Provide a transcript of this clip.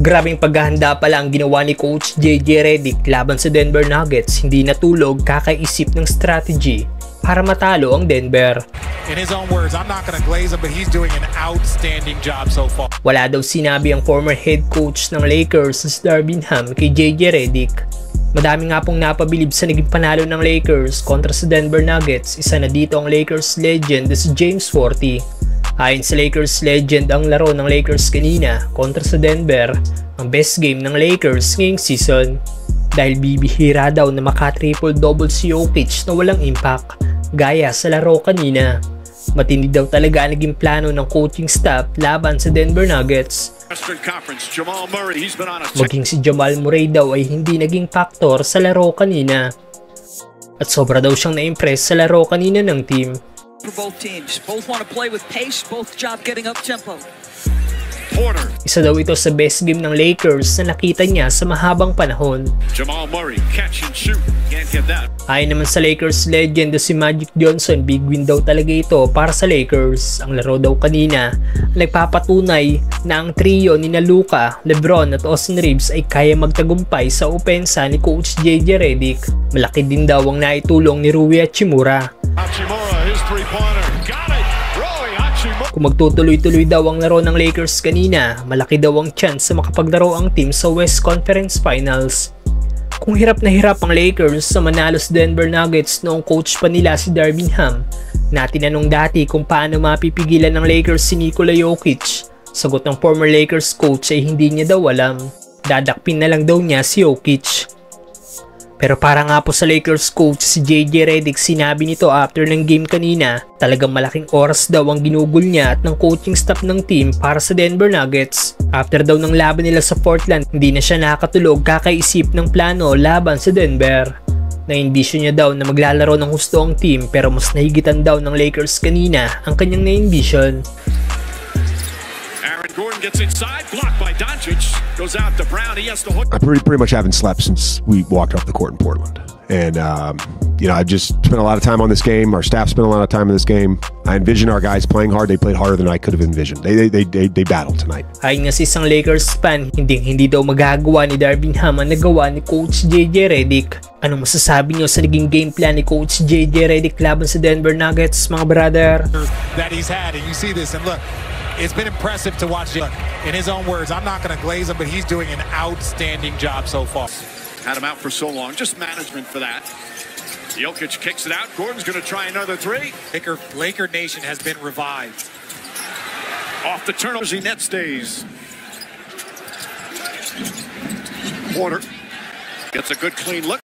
Grabing paghahanda pala ang ginawa ni Coach JJ Redick laban sa Denver Nuggets. Hindi natulog, kakaisip ng strategy para matalo ang Denver. In his own words, I'm not gonna glaze him, but he's doing an outstanding job so far. Wala daw sinabi ang former head coach ng Lakers si Darvin Ham kay JJ Redick. Madami nga pong napabilib sa naging panalo ng Lakers kontra sa Denver Nuggets. Isa na dito ang Lakers legend na si James Worthy. Ayon sa Lakers legend, ang laro ng Lakers kanina kontra sa Denver ang best game ng Lakers ngayong season. Dahil bibihira daw na maka-triple-double si Jokic na walang impact gaya sa laro kanina. Matindi daw talaga ang naging plano ng coaching staff laban sa Denver Nuggets. Maging si Jamal Murray daw ay hindi naging factor sa laro kanina. At sobra daw siyang na-impress sa laro kanina ng team. For both teams. Both want to play with pace, both job getting up tempo. Isa daw ito sa best game ng Lakers na nakita niya sa mahabang panahon. Jamal Murray, catch and shoot. Can't get that. Ayon naman sa Lakers legend si Magic Johnson, big win daw talaga ito para sa Lakers. Ang laro daw kanina nagpapatunay na ang trio ni Luka, LeBron at Austin Reeves ay kaya magtagumpay sa opensa ni Coach JJ Redick. Malaki din daw ang naitulong ni Rui Hachimura. His three-pointer. Got it. Rui Hachimura. Kung magtutuloy-tuloy daw ang laro ng Lakers kanina, malaki daw ang chance sa makapaglaro ang team sa West Conference Finals. Kung hirap na hirap ang Lakers sa manalo sa Denver Nuggets noong coach pa nila si Darvin Ham, na tinanong dati kung paano mapipigilan ng Lakers si Nikola Jokic, sagot ng former Lakers coach ay hindi niya daw alam. Dadakpin na lang daw niya si Jokic. Pero para nga po sa Lakers coach si JJ Redick, sinabi nito after ng game kanina, talagang malaking oras daw ang ginugol niya at ng coaching staff ng team para sa Denver Nuggets. After daw ng laban nila sa Portland, hindi na siya nakatulog kakaisip ng plano laban sa Denver. Na-envision niya daw na maglalaro ng husto ang team pero mas nahigitan daw ng Lakers kanina ang kanyang na-envision. Gordon gets inside, blocked by Doncic, goes out to Brown. He has to hook. I pretty much haven't slept since we walked off the court in Portland. And, I've just spent a lot of time on this game. Our staff spent a lot of time on this game. I envision our guys playing hard. They played harder than I could have envisioned. They battled tonight. Ayon nga sa isang Lakers fan, hindi daw magagawa ni Darvin Ham ang nagawa ni Coach JJ Redick. Anong masasabi niyo sa naging game plan ni Coach JJ Redick laban sa Denver Nuggets, mga brother? That he's had, and you see this, and look, it's been impressive to watch. Look, in his own words, I'm not going to glaze him, but he's doing an outstanding job so far. Had him out for so long, just management for that. Jokic kicks it out. Gordon's going to try another three. Laker Nation has been revived. Off the turnovers, he net stays. Porter gets a good clean look.